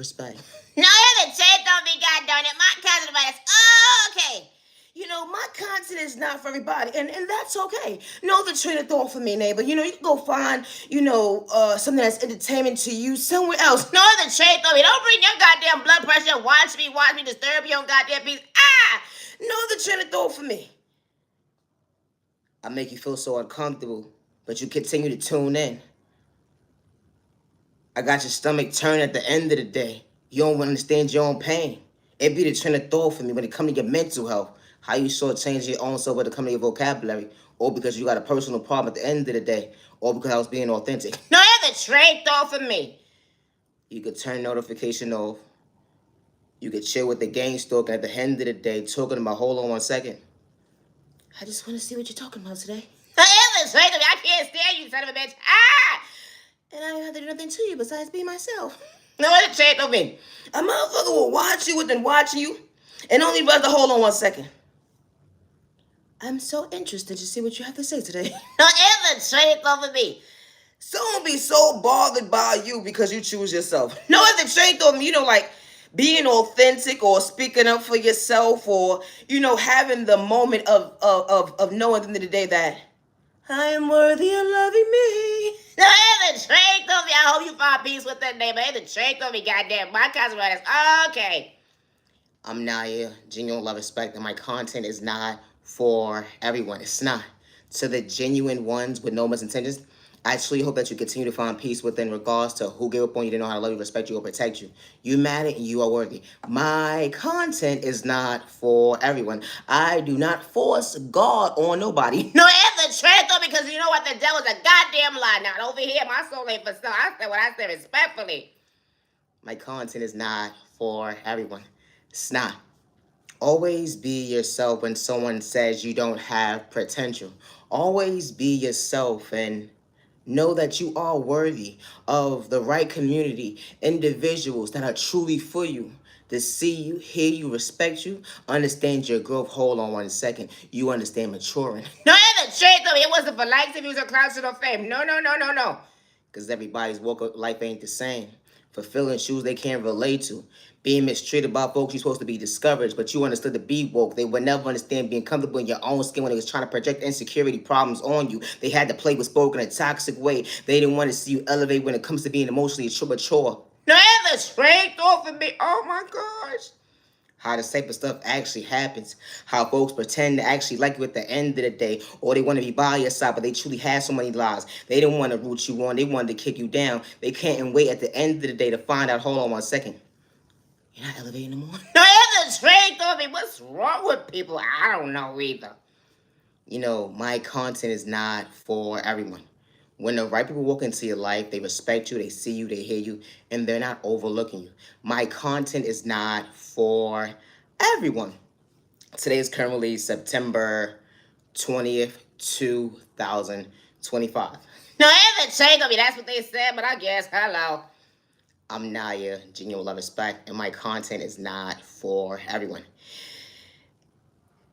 respect. No, you haven't checked on me, goddamn it. My cousin about this. Oh, okay. You know, my content is not for everybody, and that's okay. Know the train of thought for me, neighbor. You know, you can go find, something that's entertainment to you somewhere else. No, you haven't checked on me. Don't bring your goddamn blood pressure. Watch me disturb your goddamn piece. Ah! Know the train of thought for me. I make you feel so uncomfortable, but you continue to tune in. I got your stomach turned at the end of the day. You don't understand your own pain. It be the train of thought for me when it comes to your mental health. How you shortchange your own self when it comes to your vocabulary, or because you got a personal problem at the end of the day, or because I was being authentic. No, you haven't checked on for me. You could turn notification off. You could chill with the gang stalker at the end of the day, talking about, hold on 1 second. I just want to see what you're talking about today. No, you haven't checked on me. I can't stand you, son of a bitch. Ah! And I don't have to do nothing to you besides be myself. No, you haven't checked on me. A motherfucker will watch you within watching you, and only rather hold on 1 second. I'm so interested to see what you have to say today. No, you haven't checked on for me. Someone be so bothered by you because you choose yourself. No other trait on me, like being authentic or speaking up for yourself, or having the moment of knowing at the end of the day that I am worthy of loving me. No, you haven't checked on me. I hope you find peace with that neighbor. You haven't checked on me, goddamn. My cousin about this. Okay. I'm Naya, genuine love, respect, and my content is not for everyone. It's not. To the genuine ones with no misintentions, I truly hope that you continue to find peace within regards to who gave up on you, didn't know how to love you, respect you, or protect you. You matter and you are worthy. My content is not for everyone. I do not force God on nobody. No, it's the truth though, because you know what? The devil's a goddamn lie. Now, over here, my soul ain't for sale. I said what I said respectfully. My content is not for everyone. It's not. Always be yourself when someone says you don't have potential. Always be yourself and know that you are worthy of the right community, individuals that are truly for you, to see you, hear you, respect you, understand your growth. Hold on 1 second. You understand maturing. No, it's the truth though. It wasn't for likes, views, or clouds, or fame. No. Because everybody's walk of life ain't the same. Fulfilling shoes they can't relate to. Being mistreated by folks you're supposed to be discouraged, but you understood to be woke. They would never understand being comfortable in your own skin when they was trying to project insecurity problems on you. They had to play with spoke in a toxic way. They didn't want to see you elevate when it comes to being emotionally mature. No, it's the strength off of me. Oh my gosh. How the type of stuff actually happens. How folks pretend to actually like you at the end of the day, or they want to be by your side, but they truly have so many lies. They didn't want to root you on. They wanted to kick you down. They can't wait at the end of the day to find out, hold on 1 second. You're not elevating no more. No, it's the strength off me. What's wrong with people? I don't know either. My content is not for everyone. When the right people walk into your life, they respect you, they see you, they hear you, and they're not overlooking you. My content is not for everyone. Today is currently September 20th, 2025. No, it hasn't changed on me. That's what they said, but I guess, hello. I'm Naya, genuine love, respect, and my content is not for everyone.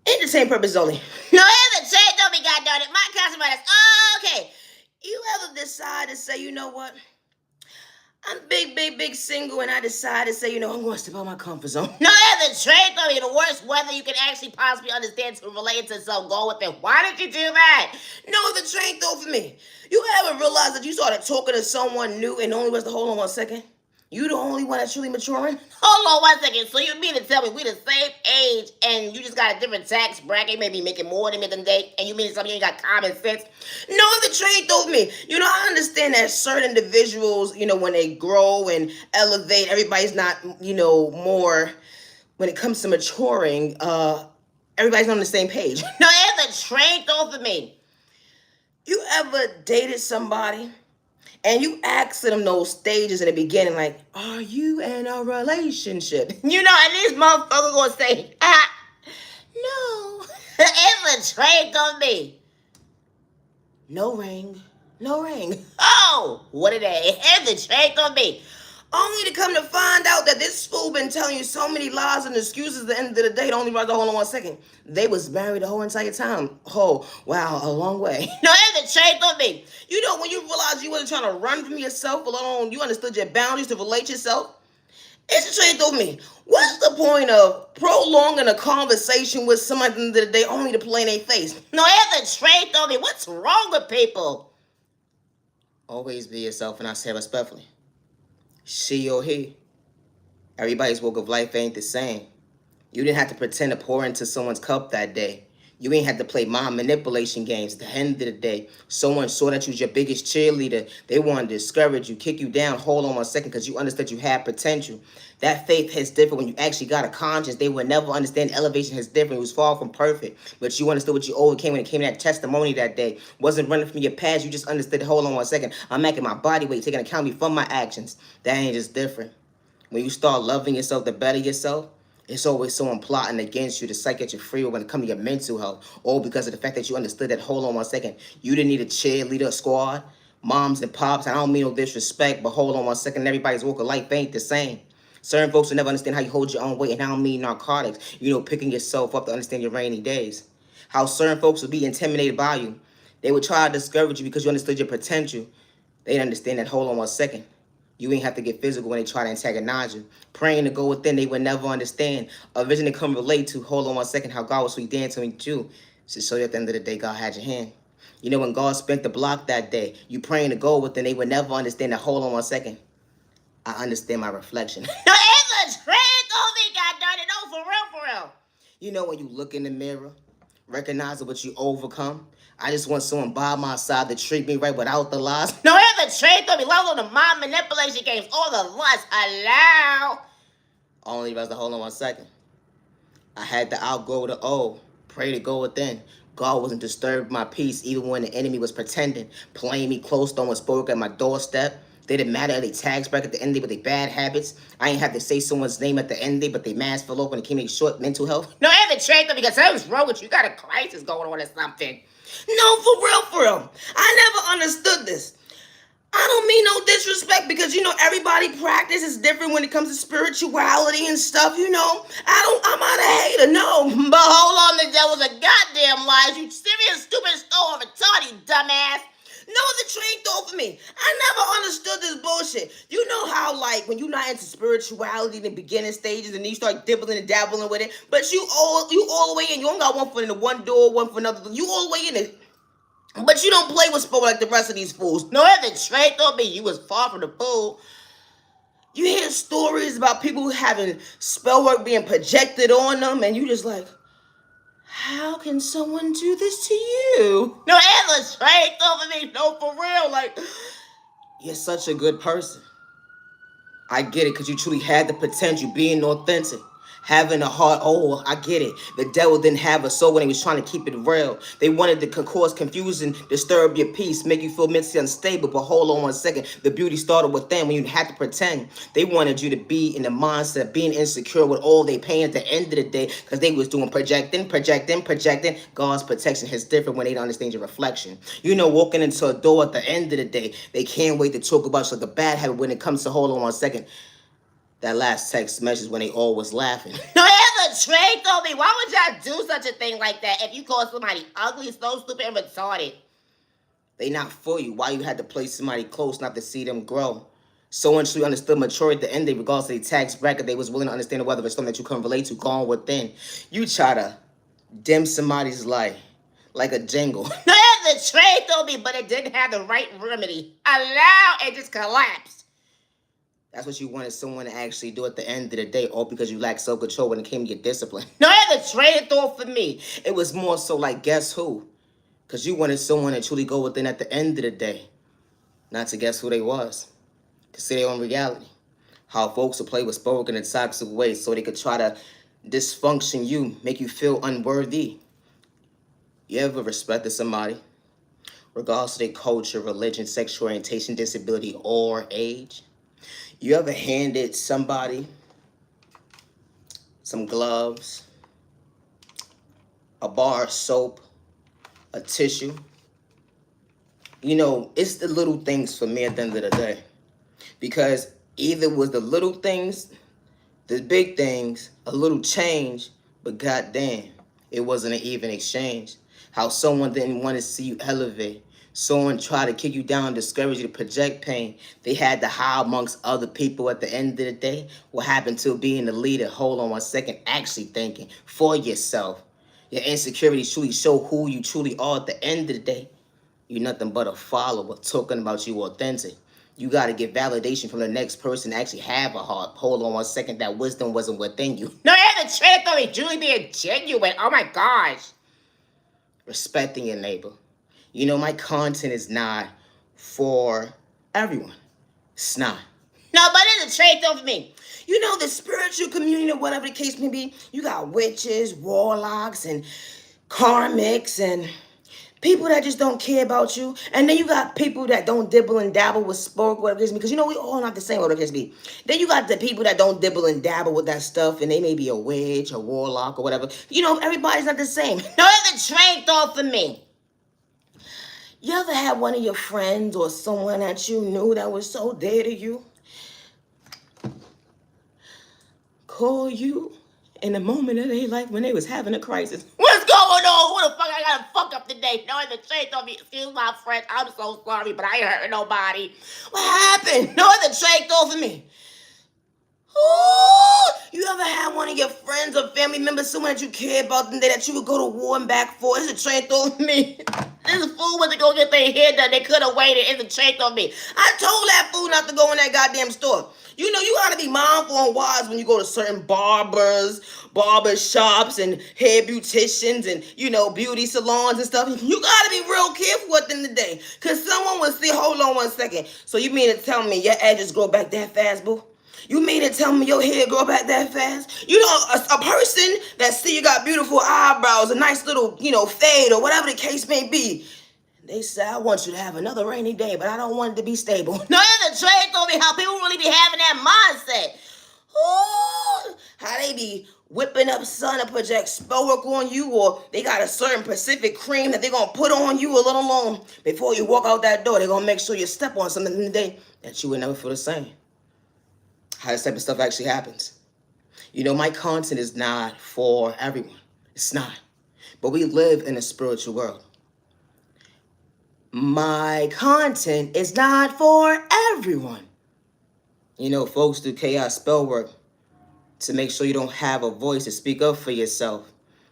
Entertainment purpose only. No, it hasn't changed on me, goddamn it. My cousin about this. Oh, okay. You ever decide to say, you know what? I'm big single, and I decide to say, I'm going to step out of my comfort zone. No, that's the truth of me. The worst weather you can actually possibly understand to relate to, so go with it. Why did you do that? No, the train though for me. You ever realize that you started talking to someone new and only was to hold on 1 second? You the only one that's truly maturing? Hold on 1 second. So you mean to tell me we the same age and you just got a different tax bracket, maybe making more than me than they, and you mean to tell me you ain't got common sense? No, the trade though me. I understand that certain individuals, when they grow and elevate, everybody's not, more when it comes to maturing, everybody's not on the same page. No, it's a trade though for me. You ever dated somebody and you asked them those stages in the beginning, like, are you in a relationship? And these motherfuckers gonna say, no. It's a trade on me. No ring. Oh, what are they? It's a trade on me. Only to come to find out that this fool been telling you so many lies and excuses at the end of the day. Only rather hold on 1 second. They was married the whole entire time. Oh, wow, a long way. No, it's a trade on me. When you realize you wasn't trying to run from yourself alone, you understood your boundaries to relate yourself. It's straight through me. What's the point of prolonging a conversation with somebody at the end of the day only to play in their face? No, it's straight through me. What's wrong with people? Always be yourself, and I say respectfully. She or he. Everybody's walk of life ain't the same. You didn't have to pretend to pour into someone's cup that day. You ain't had to play mind manipulation games. At the end of the day, someone saw that you was your biggest cheerleader. They wanted to discourage you, kick you down. Hold on 1 second, because you understood you had potential. That faith hits different when you actually got a conscience. They would never understand elevation hits different. It was far from perfect, but you understood what you overcame when it came to that testimony that day. Wasn't running from your past. You just understood. Hold on 1 second. I'm making my body weight, taking account for my actions. That ain't just different. When you start loving yourself to better yourself, it's always someone plotting against you to psych get you free when it comes to your mental health. All because of the fact that you understood that, hold on 1 second, you didn't need a cheerleader squad, moms and pops. I don't mean no disrespect, but hold on 1 second, everybody's walk of life ain't the same. Certain folks will never understand how you hold your own weight, and I don't mean narcotics. Picking yourself up to understand your rainy days. How certain folks will be intimidated by you. They would try to discourage you because you understood your potential. They didn't understand that, hold on 1 second. You ain't have to get physical when they try to antagonize you. Praying to go within, they would never understand. A vision to come relate to, hold on 1 second, how God was sweet dancing with you. To show you at the end of the day, God had your hand. When God spent the block that day, you praying to go within, they would never understand that, hold on 1 second. I understand my reflection. No, it's a straight through me, God darn it. No, for real. When you look in the mirror, recognize what you overcome. I just want someone by my side to treat me right without the lies. No, it's a straight through me. Level the mind manipulation games, all the lust. Allow. Only because to hold on 1 second. I had to outgrow the old. Pray to go within. God wasn't disturbed my peace even when the enemy was pretending. Playing me close, throwing spoke at my doorstep. They didn't matter if they tags back at the end of the day with their bad habits. I ain't have to say someone's name at the end of the day, but they mask fell open and came to short mental health. No, it's a straight through me because something's wrong with you. You got a crisis going on or something. No, for real. I never understood this. I don't mean no disrespect because everybody practice is different when it comes to spirituality and stuff. I'm not a hater, no. But hold on, the devil's a goddamn lie. You serious, stupid, stone retarded, you dumbass. No, the train throw for me. I never understood this bullshit. You know how, like, when you're not into spirituality in the beginning stages and then you start dibbling and dabbling with it, but you all the way in. You don't got one foot in the one door, one for another. You all the way in it. But you don't play with sport like the rest of these fools. No, it's straight through me. You was far from the fool. You hear stories about people having spell work being projected on them, and you just like, how can someone do this to you? No, it was straight through me. No, for real. Like, you're such a good person. I get it, because you truly had the potential, being authentic. Having a heart, oh, I get it. The devil didn't have a soul when he was trying to keep it real. They wanted to cause confusion, disturb your peace, make you feel mentally unstable. But hold on 1 second. The beauty started with them when you had to pretend. They wanted you to be in the mindset, being insecure with all they pain at the end of the day, because they was doing projecting. God's protection is different when they don't understand your reflection. Walking into a door at the end of the day, they can't wait to talk about the bad habit when it comes to, hold on 1 second. That last text message when they all was laughing. No, it's a straight through me. Why would y'all do such a thing like that if you call somebody ugly, so stupid, and retarded? They not for you. Why you had to play somebody close not to see them grow? So truly understood maturity at the end, they regardless of their tax bracket, they was willing to understand the weather of something that you couldn't relate to, gone within. You try to dim somebody's light like a jingle. No, it's a straight through me, but it didn't have the right remedy. Allow, it just collapsed. That's what you wanted someone to actually do at the end of the day, all because you lacked self-control when it came to your discipline. No, it's a straight through for me. It was more so like, guess who? Because you wanted someone to truly go within at the end of the day. Not to guess who they was. To see their own reality. How folks will play with spoken in toxic ways so they could try to dysfunction you, make you feel unworthy. You ever respected somebody, regardless of their culture, religion, sexual orientation, disability, or age? You ever handed somebody some gloves, a bar of soap, a tissue? It's the little things for me at the end of the day. Because either it was the little things, the big things, a little change, but goddamn, it wasn't an even exchange. How someone didn't want to see you elevate. Someone tried to kick you down, discourage you to project pain. They had to hide amongst other people at the end of the day. What happened to being the leader? Hold on one second. Actually thinking for yourself. Your insecurities truly show who you truly are at the end of the day. You're nothing but a follower talking about you authentic. You got to get validation from the next person to actually have a heart. Hold on one second. That wisdom wasn't within you. No, you have the trait of me, Julie being genuine. Oh my gosh. Respecting your neighbor. You know, my content is not for everyone. It's not. No, but it's a trait of me. You know, the spiritual community, or whatever the case may be, you got witches, warlocks, and karmics, and people that just don't care about you. And then you got people that don't dibble and dabble with sport, whatever it is, because you know we all not the same, whatever it is be. Then you got the people that don't dibble and dabble with that stuff, and they may be a witch, a warlock, or whatever. You know, everybody's not the same. No, it's a trait of me. You ever had one of your friends or someone that you knew that was so dear to you call you in a moment of their life when they was having a crisis? What's going on? Who the fuck I gotta fuck up today? No, it's a trait of me. Excuse my French. I'm so sorry, but I ain't hurting nobody. What happened? No, it's a trait over me. Ooh, you ever had one of your friends or family members, someone that you care about, and that you would go to war and back for? It's a trait over me. This fool went to go get their hair done. They could have waited. It's a trait of me. I told that fool not to go in that goddamn store. You know, you gotta be mindful and wise when you go to certain barber shops, and hair beauticians, and, you know, beauty salons and stuff. You gotta be real careful at the end of the day. Because someone will see, hold on one second. So you mean to tell me your edges grow back that fast, boo? You mean to tell me your hair grow back that fast? You know, a person that see you got beautiful eyebrows, a nice little, you know, fade, or whatever the case may be, they say, I want you to have another rainy day, but I don't want it to be stable. No, it's a trait of me. How people really be having that mindset. Ooh, how they be whipping up sun to project spell work on you, or they got a certain specific cream that they're going to put on you a little long before you walk out that door. They're going to make sure you step on something in the day that you would never feel the same. How this type of stuff actually happens. You know, my content is not for everyone. It's not. But we live in a spiritual world. My content is not for everyone. You know, folks do chaos spell work to make sure you don't have a voice to speak up for yourself.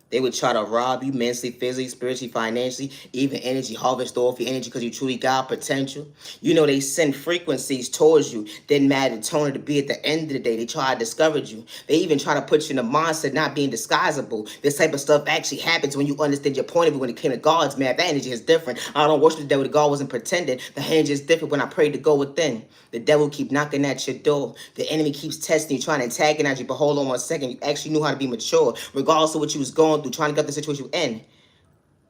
They would try to rob you mentally, physically, spiritually, financially, even energy, harvest off your energy because you truly got potential. You know, they send frequencies towards you. Didn't matter the tone of the beat at the end of the day. They try to discourage you. They even try to put you in a mindset not being disguisable. This type of stuff actually happens when you understand your point of view when it came to God's man. That energy is different. I don't worship the devil. The God wasn't pretending. The energy is different when I prayed to go within. The devil keep knocking at your door. The enemy keeps testing you, trying to antagonize you. But hold on one second. You actually knew how to be mature, regardless of what you was going through, trying to get out the situation you in.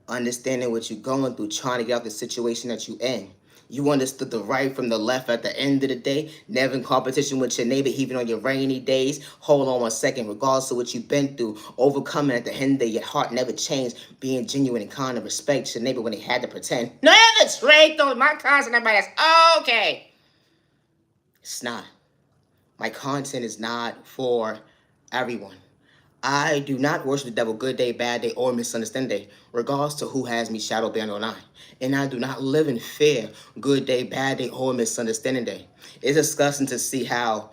Understanding what you're going through, trying to get out the situation that you in. You understood the right from the left at the end of the day. Never in competition with your neighbor, even on your rainy days. Hold on one second. Regardless of what you've been through, overcoming at the end of the day, your heart never changed. Being genuine and kind of respect your neighbor when they had to pretend. No, it's a trait of my content. Everybody is okay. It's not. My content is not for everyone. I do not worship the devil good day, bad day, or misunderstand day, regardless to who has me shadow band or not. And I do not live in fear, good day, bad day, or misunderstanding day. It's disgusting to see how,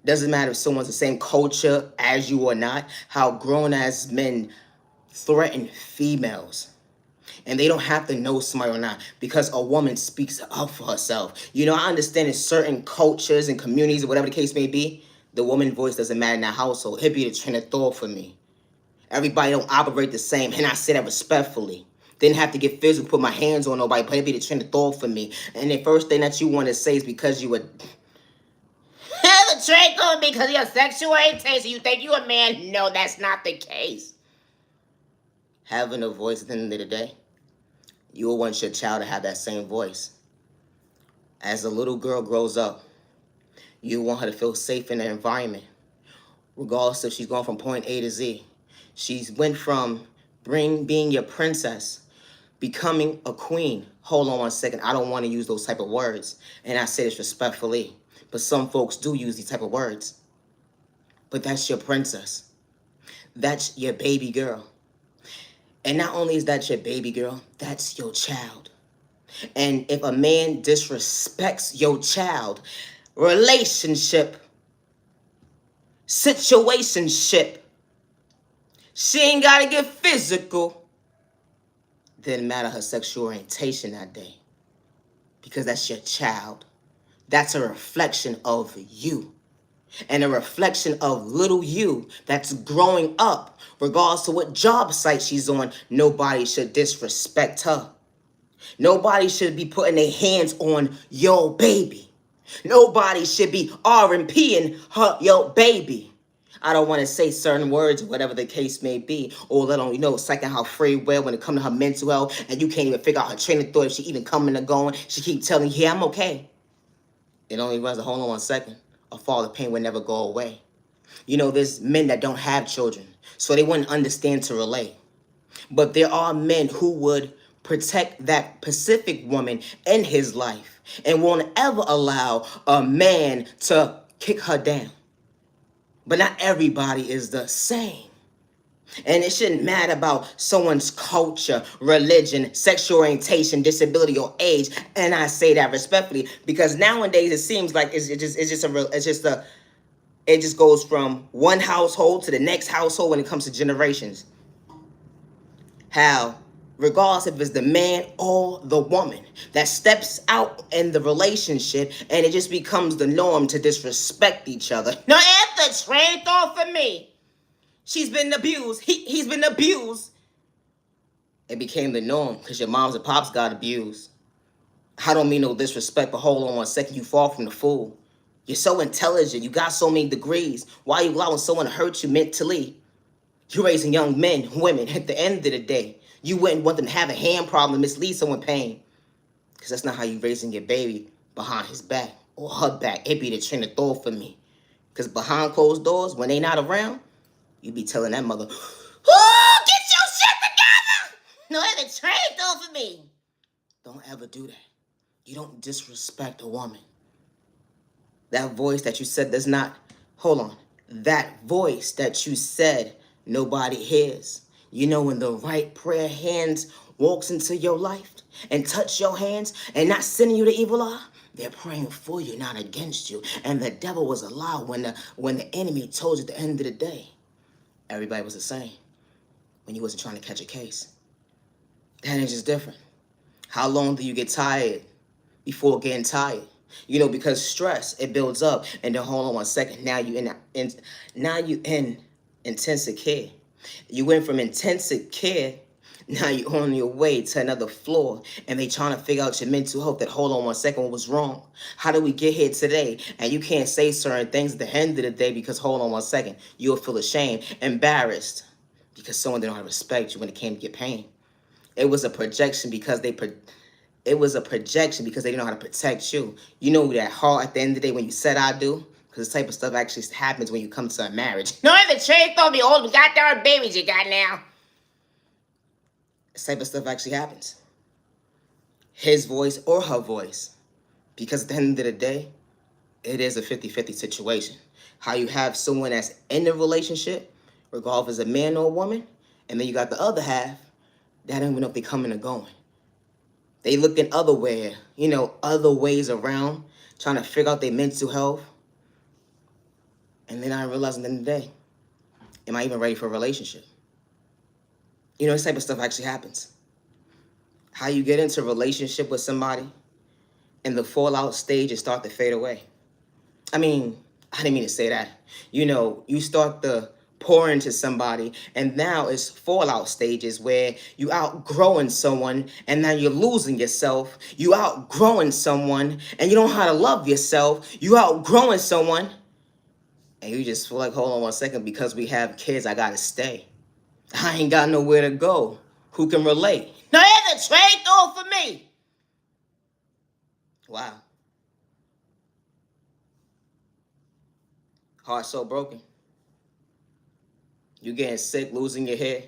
doesn't matter if someone's the same culture as you or not, how grown-ass men threaten females. And they don't have to know somebody or not because a woman speaks up for herself. You know, I understand in certain cultures and communities or whatever the case may be, the woman voice doesn't matter in that household. It'd be the train of thought for me. Everybody don't operate the same, and I say that respectfully. Didn't have to get physical, put my hands on nobody, but it'd be the train of thought for me. And the first thing that you want to say is because you would... That's a trait of me because you're sexual orientation. You think you a man? No, that's not the case. Having a voice at the end of the day, you will want your child to have that same voice. As a little girl grows up, you want her to feel safe in the environment, regardless if she's going from point A to Z. She's went from being your princess, becoming a queen. Hold on one second. I don't want to use those type of words, and I say this respectfully, but some folks do use these type of words. But that's your princess. That's your baby girl. And not only is that your baby girl, that's your child. And if a man disrespects your child, relationship, situationship, she ain't got to get physical. Didn't matter her sexual orientation that day. Because that's your child. That's a reflection of you. And a reflection of little you that's growing up. Regardless of what job site she's on, nobody should disrespect her. Nobody should be putting their hands on your baby. Nobody should be R&Ping her, your baby. I don't want to say certain words, whatever the case may be, or let on, second how free will when it comes to her mental health, and you can't even figure out her train of thought if she even coming or going. She keep telling you, yeah, I'm okay. It only runs a hold on 1 second. A fall of pain will never go away. There's men that don't have children, so they wouldn't understand to relate. But there are men who would protect that specific woman in his life and won't ever allow a man to kick her down. But not everybody is the same. And it shouldn't matter about someone's culture, religion, sexual orientation, disability, or age. And I say that respectfully because nowadays it seems like it just goes from one household to the next household when it comes to generations. How, regardless if it's the man or the woman that steps out in the relationship, and it just becomes the norm to disrespect each other. No, after train thought for me. She's been abused. He's been abused. It became the norm because your moms and pops got abused. I don't mean no disrespect, but hold on 1 second. You fall from the fool. You're so intelligent. You got so many degrees. Why are you allowing someone to hurt you mentally? You're raising young men, women. At the end of the day, you wouldn't want them to have a hand problem, mislead someone pain. Because that's not how you raising your baby behind his back or her back. It be the train of thought for me. Because behind closed doors, when they not around, you be telling that mother, oh, get your shit together. No, after train thought for me. Don't ever do that. You don't disrespect a woman. That voice that you said does not, hold on. That voice that you said nobody hears. When the right prayer hands walks into your life and touch your hands and not sending you the evil eye, they're praying for you, not against you. And the devil was a lie when the enemy told you at the end of the day, everybody was the same when you wasn't trying to catch a case. That is just different. How long do you get tired before getting tired? Because stress, it builds up. And then hold on 1 second. Now you in intensive care. You went from intensive care, now you're on your way to another floor, and they trying to figure out your mental health. That hold on 1 second, what was wrong? How did we get here today? And you can't say certain things at the end of the day because hold on 1 second, you'll feel ashamed, embarrassed, because someone didn't know how to respect you when it came to your pain. It was a projection because they didn't know how to protect you. That heart at the end of the day when you said I do, because this type of stuff actually happens when you come to a marriage. No, after train thought me all the goddamn babies you got now. This type of stuff actually happens. His voice or her voice. Because at the end of the day, it is a 50-50 situation. How you have someone that's in the relationship, regardless if it's a man or a woman, and then you got the other half that don't even know if they coming or going. They looking other ways around, trying to figure out their mental health. And then I realized at the end of the day, am I even ready for a relationship? This type of stuff actually happens. How you get into a relationship with somebody and the fallout stages start to fade away. I didn't mean to say that. You start to pour into somebody, and now it's fallout stages where you outgrowing someone, and now you're losing yourself. You outgrowing someone, and you don't know how to love yourself. You outgrowing someone, and you just feel like, hold on 1 second, because we have kids, I gotta stay. I ain't got nowhere to go. Who can relate? No, after train thought for me. Wow. Heart so broken. You getting sick, losing your hair.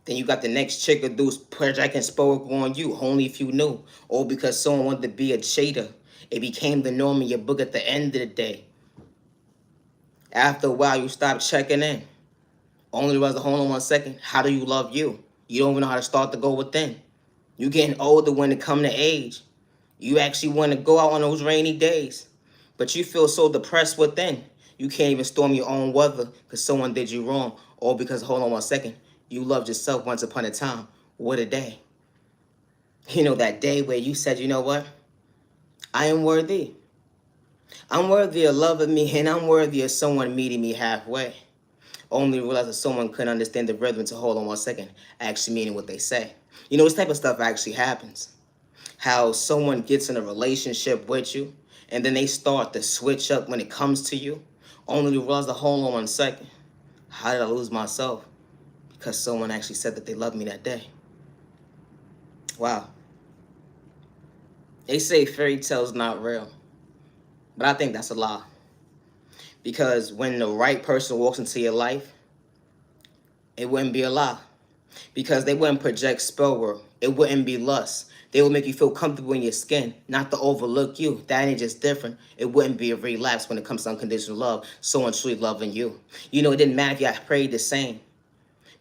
Then you got the next chick who do projecting spoke on you, only if you knew. Or because someone wanted to be a cheater. It became the norm in your book at the end of the day. After a while, you stop checking in. Only was hold on 1 second. How do you love you? You don't even know how to start to go within. You getting older when it come to age. You actually want to go out on those rainy days. But you feel so depressed within. You can't even storm your own weather because someone did you wrong. Or because, hold on one second, you loved yourself once upon a time. What a day. You know, that day where you said, you know what? I am worthy. I'm worthy of loving me, and I'm worthy of someone meeting me halfway. Only realize that someone couldn't understand the rhythm to hold on one second, actually meaning what they say. You know, this type of stuff actually happens. How someone gets in a relationship with you, and then they start to switch up when it comes to you, only to realize the hold on one second. How did I lose myself? Because someone actually said that they loved me that day. Wow. They say fairy tales not real, but I think that's a lie. Because when the right person walks into your life, it wouldn't be a lie. Because they wouldn't project spell work. It wouldn't be lust. They would make you feel comfortable in your skin, not to overlook you. That ain't just different. It wouldn't be a relapse when it comes to unconditional love. Someone truly loving you. You know, it didn't matter if you prayed the same.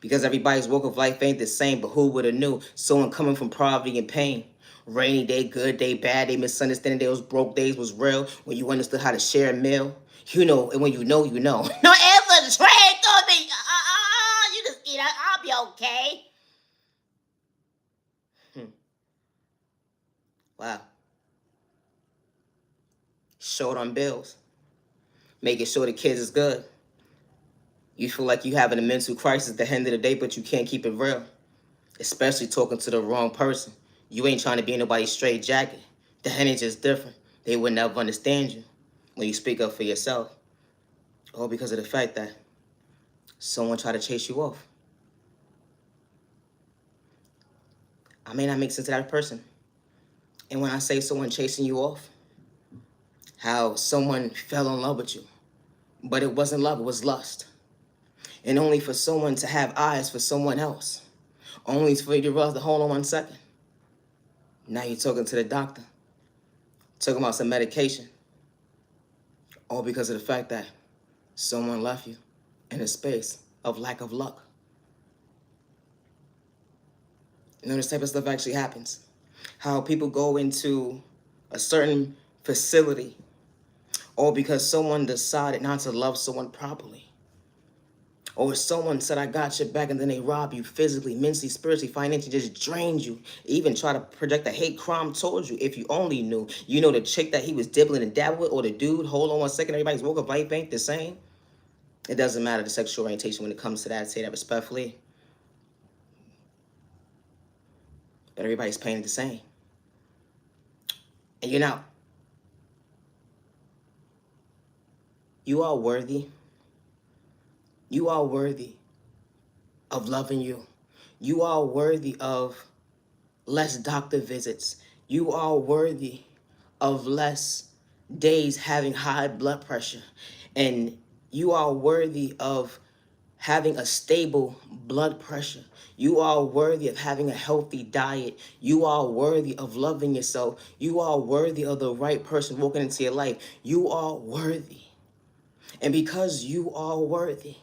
Because everybody's walk of life ain't the same, but who would have knew? Someone coming from poverty and pain. Rainy day, good day, bad day, misunderstanding day, those broke days was real. When you understood how to share a meal. You know, and when you know, you know. No ever trade on me. You just eat. I'll be okay. Wow. Short on bills. Making sure the kids is good. You feel like you having a mental crisis at the end of the day, but you can't keep it real. Especially talking to the wrong person. You ain't trying to be in nobody's straight jacket. The energy is different. They would never understand you when you speak up for yourself. All because of the fact that someone tried to chase you off. I may not make sense to that person. And when I say someone chasing you off, how someone fell in love with you. But it wasn't love, it was lust. And only for someone to have eyes for someone else. Only for you to realize to hold on one second. Now you're talking to the doctor. Talking about some medication. All because of the fact that someone left you in a space of lack of luck. You know, this type of stuff actually happens. How people go into a certain facility all because someone decided not to love someone properly. Or someone said, I got your back, and then they rob you physically, mentally, spiritually, financially, just drained you. Even try to project a hate crime towards you. If you only knew. You know the chick that he was dibbling and dabbling with, or the dude, hold on one second, everybody's woke up life ain't the same. It doesn't matter the sexual orientation when it comes to that. I say that respectfully. But everybody's painted the same. And you're not. You are worthy. You are worthy of loving you. You are worthy of less doctor visits. You are worthy of less days having high blood pressure. And you are worthy of having a stable blood pressure. You are worthy of having a healthy diet. You are worthy of loving yourself. You are worthy of the right person walking into your life. You are worthy. And because you are worthy,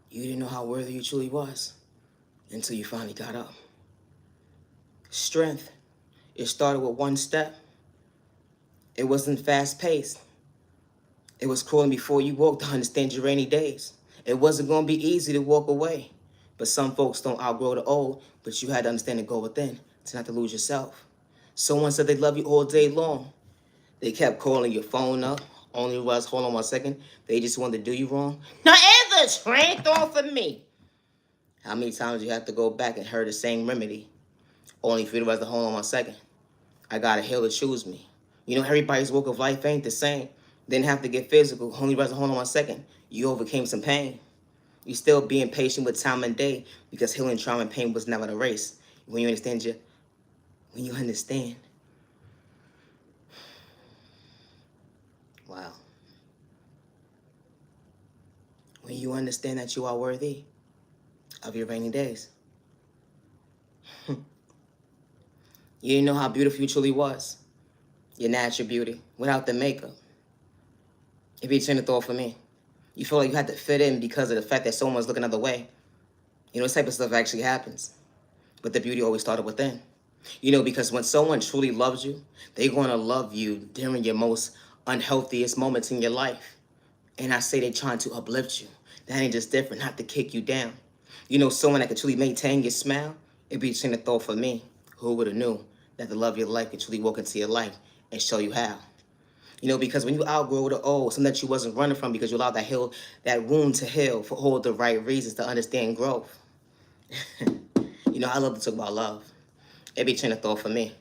you didn't know how worthy you truly was until you finally got up. Strength. It started with one step. It wasn't fast-paced. It was crawling before you walked to understand your rainy days. It wasn't going to be easy to walk away. But some folks don't outgrow the old, but you had to understand and go within to not to lose yourself. Someone said they love you all day long. They kept calling your phone up. Only was, hold on one second, they just wanted to do you wrong. Now ever strength off of me. How many times you have to go back and hear the same remedy? Only for you to realize, hold on one second. I got a hill to choose me. You know, everybody's walk of life ain't the same. Didn't have to get physical. Only realize, hold on one second. You overcame some pain. You still being patient with time and day because healing, trauma, and pain was never a race. When you understand Wow. When you understand that you are worthy of your rainy days. You didn't know how beautiful you truly was. Your natural beauty, without the makeup. If you turn the thought for me, you feel like you had to fit in because of the fact that someone's looking another way. You know, this type of stuff actually happens. But the beauty always started within. Because when someone truly loves you, they're going to love you during your most unhealthiest moments in your life. And I say they're trying to uplift you. That ain't just different, not to kick you down. Someone that could truly maintain your smile, it'd be a train of thought for me. Who would have knew that the love of your life could truly walk into your life and show you how? Because when you outgrow the old, something that you wasn't running from because you allowed that wound to heal for all the right reasons to understand growth. I love to talk about love. It'd be a train of thought for me.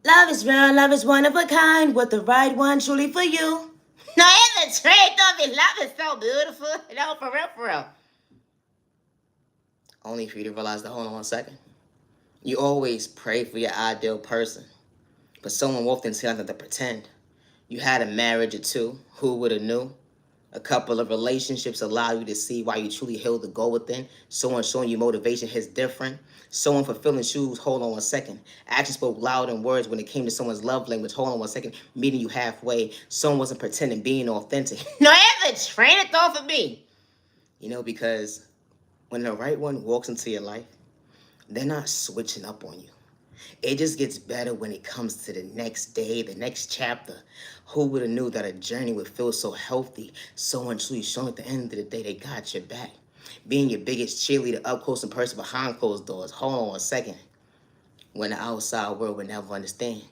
Love is real, love is one of a kind, with the right one truly for you. No, it's a trade of it. Love is so beautiful. No, for real, for real. Only for you to realize that, hold on one second. You always pray for your ideal person, but someone walked into nothing to pretend. You had a marriage or two, who would have knew? A couple of relationships allow you to see why you truly healed the goal within. Someone showing you motivation hits different. Someone fulfilling shoes, hold on one second. Action spoke loud in words when it came to someone's love language, hold on one second. Meeting you halfway. Someone wasn't pretending, being authentic. No, it's a train of thought for me. Because when the right one walks into your life, they're not switching up on you. It just gets better when it comes to the next day, the next chapter. Who would have knew that a journey would feel so healthy, so truly showing at the end of the day they got your back? Being your biggest cheerleader up close in person behind closed doors. Hold on one second. When the outside world would never understand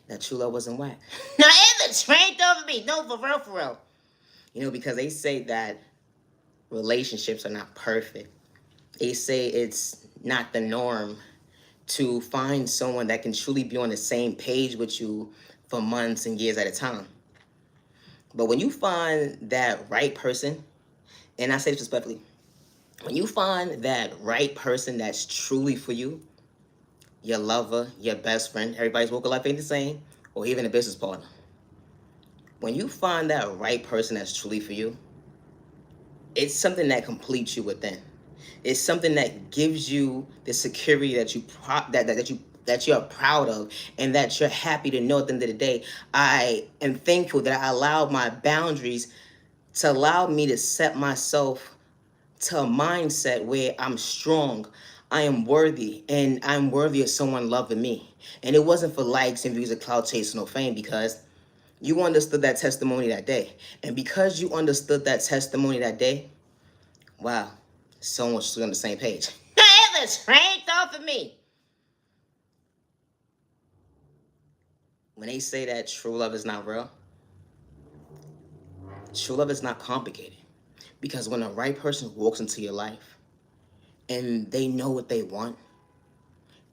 that true love wasn't whack. No, it's a train of thought for me. No, for real, for real. Because they say that relationships are not perfect. They say it's not the norm to find someone that can truly be on the same page with you for months and years at a time. But when you find that right person, and I say this respectfully, when you find that right person that's truly for you, your lover, your best friend, everybody's walk of life ain't the same, or even a business partner. When you find that right person that's truly for you, it's something that completes you within. It's something that gives you the security that you're proud of, and that you're happy to know at the end of the day. I am thankful that I allowed my boundaries to allow me to set myself to a mindset where I'm strong, I am worthy, and I'm worthy of someone loving me. And it wasn't for likes and views or clout chasing or fame, because you understood that testimony that day. And because you understood that testimony that day, wow, someone was on the same page. No, it's a train of thought for me. When they say that true love is not real, true love is not complicated. Because when the right person walks into your life and they know what they want,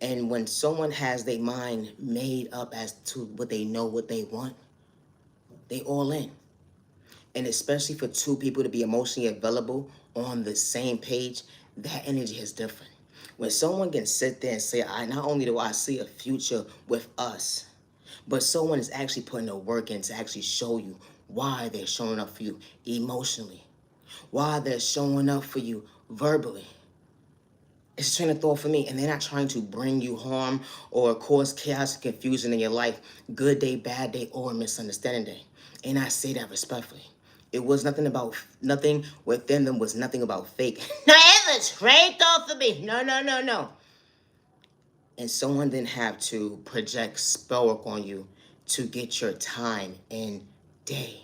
and when someone has their mind made up as to what they know what they want, they all in. And especially for two people to be emotionally available on the same page, that energy is different. When someone can sit there and say, not only do I see a future with us, but someone is actually putting the work in to actually show you why they're showing up for you emotionally, why they're showing up for you verbally. It's a train of thought for me, and they're not trying to bring you harm or cause chaos and confusion in your life, good day, bad day, or misunderstanding day. And I say that respectfully. It was nothing within them was nothing about fake. No, it's a train of thought for me. No. And someone didn't have to project spell work on you to get your time and day.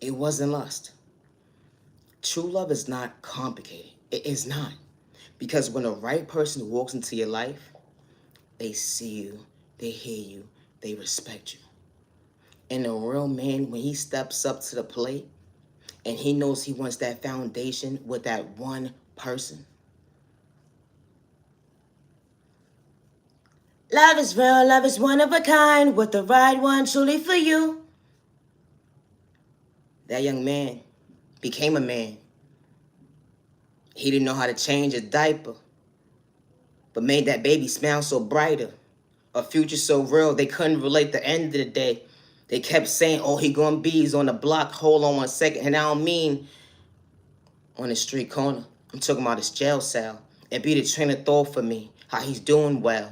It wasn't lust. True love is not complicated. It is not. Because when the right person walks into your life, they see you, they hear you, they respect you. And a real man, when he steps up to the plate and he knows he wants that foundation with that one person. Love is real, love is one of a kind, with the right one truly for you. That young man became a man. He didn't know how to change a diaper, but made that baby smile so brighter. A future so real, they couldn't relate the end of the day. They kept saying, oh, he gonna be, he's on the block, hold on one second. And I don't mean on the street corner. I'm talking about his jail cell. And be the train of thought for me, how he's doing well.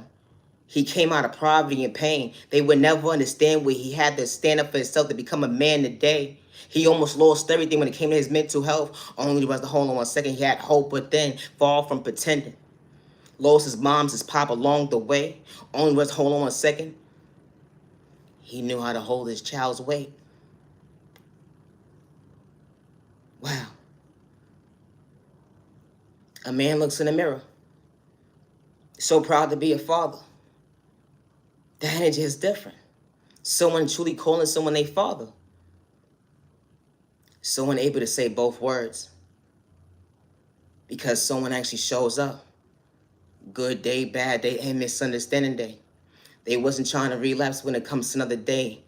He came out of poverty and pain. They would never understand where he had to stand up for himself to become a man today. He almost lost everything when it came to his mental health. Only was the hold on one second. He had hope within, far from pretending. Lost his moms, his pop along the way. Only was hold on a second. He knew how to hold his child's weight. Wow. A man looks in the mirror, so proud to be a father. The energy is different. Someone truly calling someone a father. Someone able to say both words. Because someone actually shows up. Good day, bad day, and misunderstanding day. They wasn't trying to relapse when it comes to another day.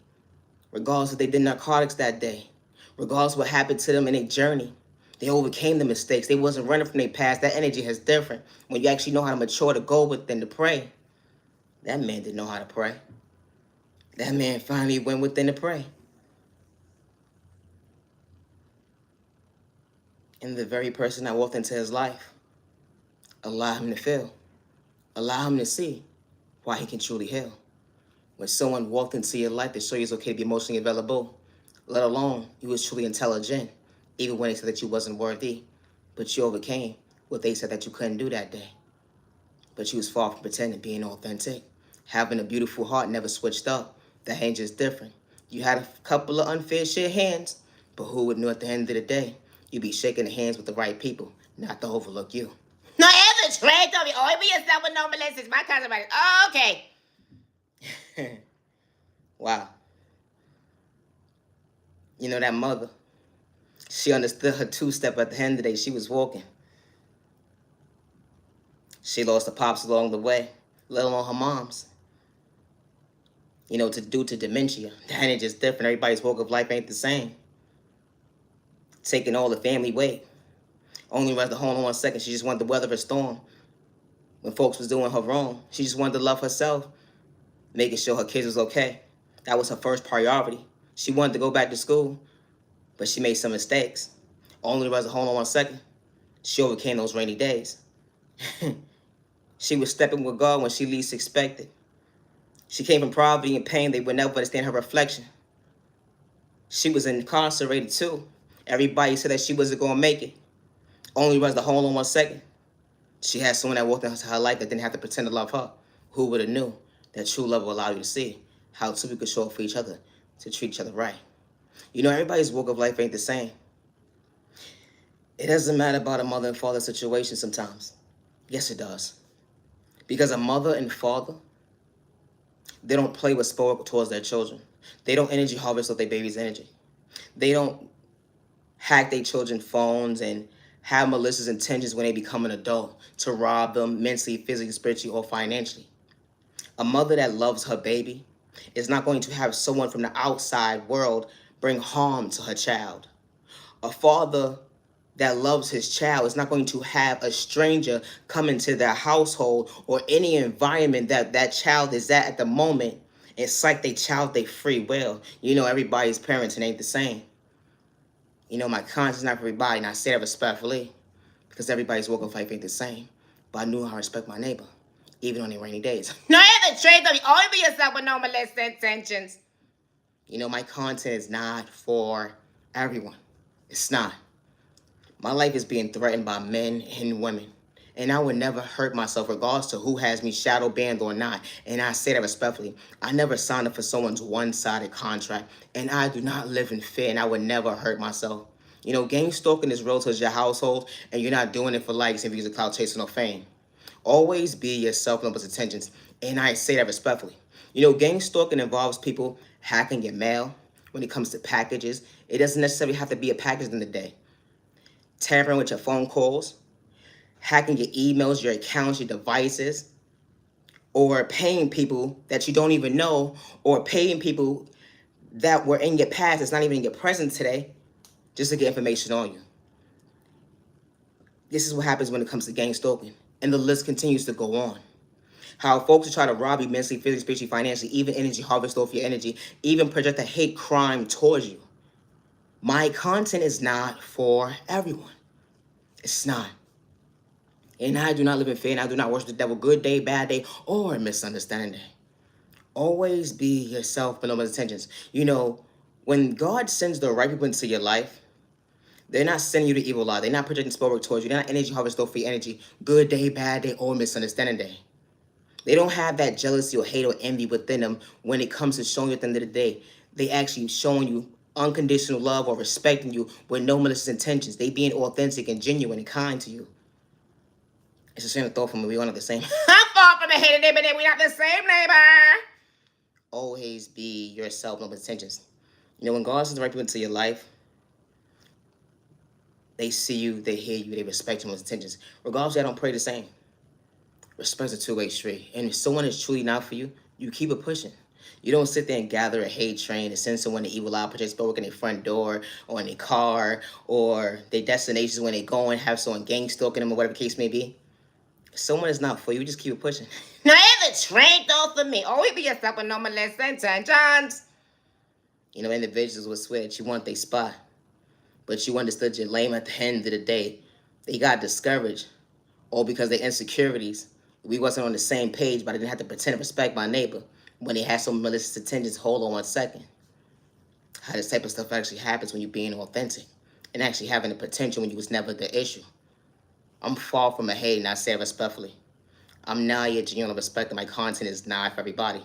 Regardless if they did narcotics that day. Regardless what happened to them in their journey. They overcame the mistakes. They wasn't running from their past. That energy is different. When you actually know how to mature to go within to pray. That man didn't know how to pray. That man finally went within to pray. And the very person that walked into his life, allow him to feel. Allow him to see why he can truly heal. When someone walked into your life to show you it's okay to be emotionally available, let alone you was truly intelligent, even when they said that you wasn't worthy, but you overcame what they said that you couldn't do that day. But you was far from pretending, being authentic. Having a beautiful heart never switched up. The hands is different. You had a couple of unfair shit hands, but who would know at the end of the day, you'd be shaking the hands with the right people, not to overlook you. No, ever trade on me. Always be yourself with no molesters. My cousin, oh, okay. Wow. You know that mother, she understood her two-step at the end of the day. She was walking. She lost her pops along the way, let alone her moms. You know, due to dementia. That ain't just different. Everybody's walk of life ain't the same. Taking all the family weight. Only rather hold on 1 second. She just wanted to weather a storm. When folks was doing her wrong, she just wanted to love herself, making sure her kids was okay. That was her first priority. She wanted to go back to school, but she made some mistakes. Only rather hold on 1 second. She overcame those rainy days. She was stepping with God when she least expected. She came from poverty and pain. They would never understand her reflection. She was incarcerated too. Everybody said that she wasn't going to make it. Only was the hold on 1 second. She had someone that walked into her life that didn't have to pretend to love her. Who would have knew that true love will allow you to see how two people could show up for each other to treat each other right. You know, everybody's walk of life ain't the same. It doesn't matter about a mother and father situation sometimes. Yes, it does. Because a mother and father, they don't play with spoil towards their children. They don't energy harvest of their baby's energy. They don't hack their children's phones and have malicious intentions when they become an adult to rob them mentally, physically, spiritually, or financially. A mother that loves her baby is not going to have someone from the outside world bring harm to her child. A father that loves his child is not going to have a stranger come into their household or any environment that that child is at the moment and psych their child their free will. You know, everybody's parents ain't the same. You know, my conscience is not for everybody, and I say that respectfully because everybody's walk of life ain't the same. But I knew how to respect my neighbor, even on the rainy days. No, ever trade on me. Always be yourself with no molesting intentions. You know, my content is not for everyone. It's not. My life is being threatened by men and women. And I would never hurt myself regardless to who has me shadow banned or not. And I say that respectfully. I never signed up for someone's one-sided contract. And I do not live in fear, and I would never hurt myself. You know, gang stalking is real to your household, and you're not doing it for likes and views of clout chasing or fame. Always be yourself and others' intentions. And I say that respectfully. You know, gang stalking involves people hacking your mail when it comes to packages. It doesn't necessarily have to be a package in the day. Tampering with your phone calls, hacking your emails, your accounts, your devices, or paying people that you don't even know, or paying people that were in your past that's not even in your present today, just to get information on you. This is what happens when it comes to gang stalking, and the list continues to go on. How folks will try to rob you mentally, physically, spiritually, financially, even energy harvest off your energy, even project a hate crime towards you. My content is not for everyone. It's not. And I do not live in fear, and I do not worship the devil, good day, bad day, or misunderstanding day. Always be yourself, but no intentions. You know, when God sends the right people into your life, They're not sending you the evil eye. They're not projecting spell work towards you. They're not energy harvest for your energy. Good day, bad day, or misunderstanding day. They don't have that jealousy or hate or envy within them when it comes to showing you at the end of the day. They actually showing you unconditional love or respecting you with no malicious intentions. They being authentic and genuine and kind to you. It's a shame to throw from me. We all not the same. I'm far from a hater neighbor, we're not the same neighbor. Always be yourself, no intentions. You know, when God sends the right people into your life, they see you, they hear you, they respect you, no intentions. Regardless, I don't pray the same. Respect's a two-way street. And if someone is truly not for you, you keep it pushing. You don't sit there and gather a hate train and send someone the evil eye project spell work in their front door or in their car or their destinations when they go and have someone gang stalking them or whatever the case may be. If someone is not for you, just keep it pushing. Now, it's the train though for me. Always be yourself with no malicious intentions. You know, individuals will swear that you want their spot, but you understood your lame at the end of the day. They got discouraged, all because their insecurities. We wasn't on the same page, but I didn't have to pretend to respect my neighbor when they had some malicious intentions. Hold on 1 second. How this type of stuff actually happens when you're being authentic and actually having the potential when you was never the issue. I'm far from a hate, and I say it respectfully. I'm not yet genuine respect that my content is not for everybody.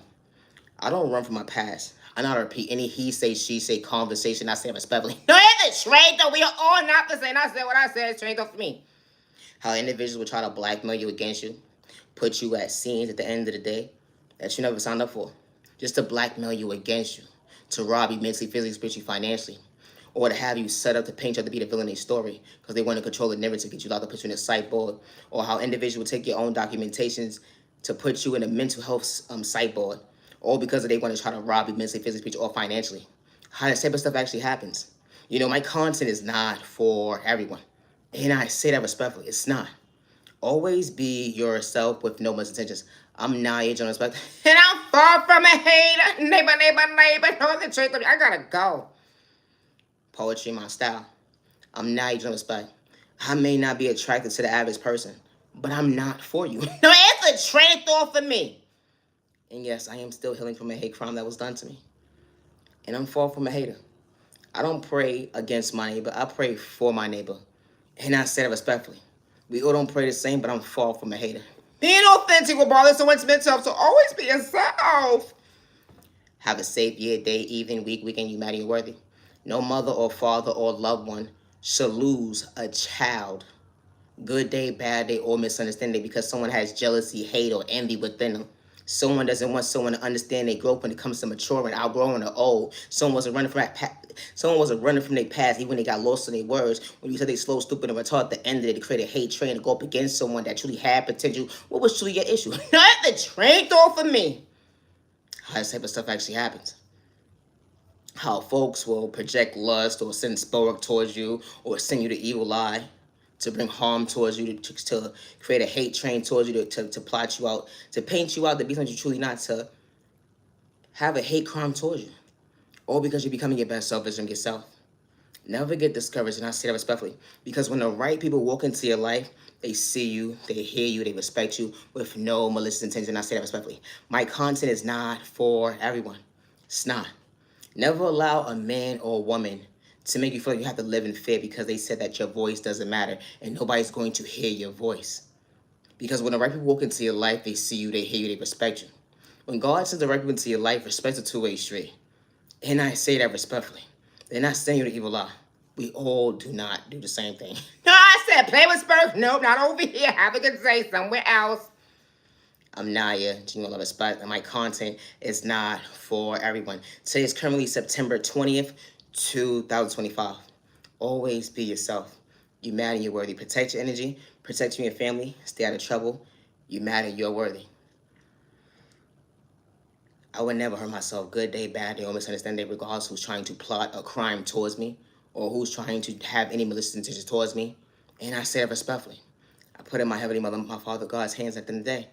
I don't run from my past. I not repeat any he say, she say conversation. I say it respectfully. No, it's the train though. We are all not the same. I said what I said. It's train though for me. How individuals will try to blackmail you against you, put you at scenes at the end of the day that you never signed up for, just to blackmail you against you, to rob you mentally, physically, spiritually, financially, or to have you set up to paint you to be the villain in a story because they want to control the narrative, get you locked up, put you in a sideboard, or how individuals will take your own documentations to put you in a mental health sideboard, all because they want to try to rob you mentally, physically, spiritually, or financially. How this type of stuff actually happens. You know, my content is not for everyone. And I say that respectfully. It's not. Always be yourself with no misintentions. I'm not your respect. And I'm far from a hater. Neighbor. No, the train. I gotta go. Poetry, my style. I'm not your respect. I may not be attracted to the average person, but I'm not for you. No, it's a train thought for me. And yes, I am still healing from a hate crime that was done to me. And I'm far from a hater. I don't pray against my neighbor. I pray for my neighbor. And I say it respectfully. We all don't pray the same, but I'm far from a hater. Being authentic will bother someone's mental health, so always be yourself. Have a safe year, day, evening, week, weekend. You matter, you're worthy. No mother or father or loved one should lose a child. Good day, bad day, or misunderstanding because someone has jealousy, hate, or envy within them. Someone doesn't want someone to understand their growth when it comes to maturing, outgrowing, or old. Someone wasn't running from that. Someone wasn't running from their past, even when they got lost in their words. When you said they slow, stupid, and retarded, at the end of it, they created hate train to go up against someone that truly had potential. What was truly your issue? Not the train thought for me. How this type of stuff actually happens. How folks will project lust or send spell work towards you or send you the evil eye to bring harm towards you, to create a hate train towards you, to plot you out, to paint you out to be something you're truly not, to have a hate crime towards you. All because you're becoming your best self, vision yourself. Never get discouraged, and I say that respectfully. Because when the right people walk into your life, they see you, they hear you, they respect you with no malicious intention. I say that respectfully. My content is not for everyone. It's not. Never allow a man or a woman to make you feel like you have to live in fear because they said that your voice doesn't matter and nobody's going to hear your voice. Because when the right people walk into your life, they see you, they hear you, they respect you. When God sends the right people into your life, respect's a two-way street. And I say that respectfully. They're not saying you the evil eye. We all do not do the same thing. No, I said play with Spurs. Nope, not over here. Have a good day somewhere else. I'm Naya, genuine love respect, and my content is not for everyone. Today is currently September 20th, 2025. Always be yourself. You matter, you're worthy. Protect your energy, protect you and your family, stay out of trouble. You matter, you're worthy. I would never hurt myself. Good day, bad day, or misunderstand day, regardless who's trying to plot a crime towards me or who's trying to have any malicious intentions towards me. And I say it respectfully. I put in my Heavenly Mother, my Father God's hands at the end of the day.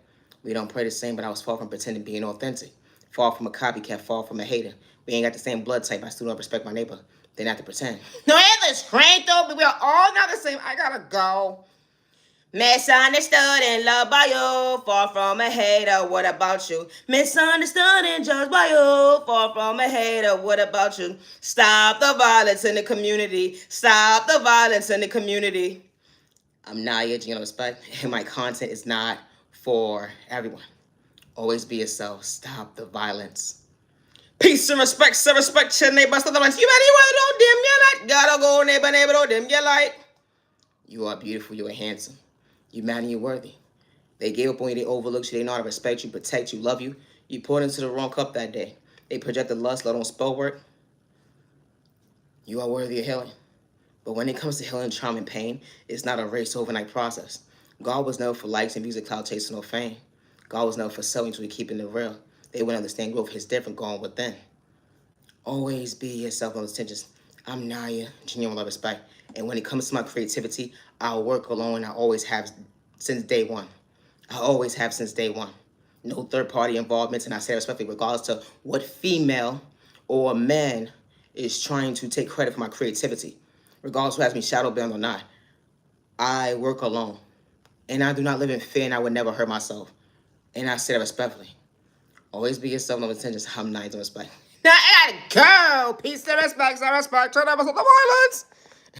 We don't pray the same, but I was far from pretending being authentic. Far from a copycat, far from a hater. We ain't got the same blood type. I still don't respect my neighbor. They're not to pretend. No, it's the train though, but we are all not the same. I gotta go. Misunderstood and loved by you, far from a hater, what about you? Misunderstood and judged by you, far from a hater, what about you? Stop the violence in the community, stop the violence in the community. I'm Naya, you know, respect, and my content is not for everyone. Always be yourself, stop the violence. Peace and respect, so respect your neighbor, stop the violence. You better, don't dim your light, gotta go neighbor, don't dim your light. You are beautiful, you are handsome. You man and you're worthy. They gave up on you, they overlooked you, they know how to respect you, protect you, love you. You poured into the wrong cup that day. They projected lust, let on spell work. You are worthy of healing. But when it comes to healing trauma and pain, it's not a race overnight process. God was never for likes and views of cloud chasing or fame. God was never for selling to keeping it real. They wouldn't understand growth is different going within. Always be yourself on intentions. I'm Naya, genuine love, respect. And when it comes to my creativity, I'll work alone. I always have since day one. I always have since day one. No third party involvement, and I say respectfully, regardless to what female or man is trying to take credit for my creativity. Regardless who has me shadow banned or not, I work alone. And I do not live in fear, and I would never hurt myself. And I say that respectfully. Always be yourself, no intentions. I'm Naya, respect. Now I gotta go. Peace and respect, turn up the violence.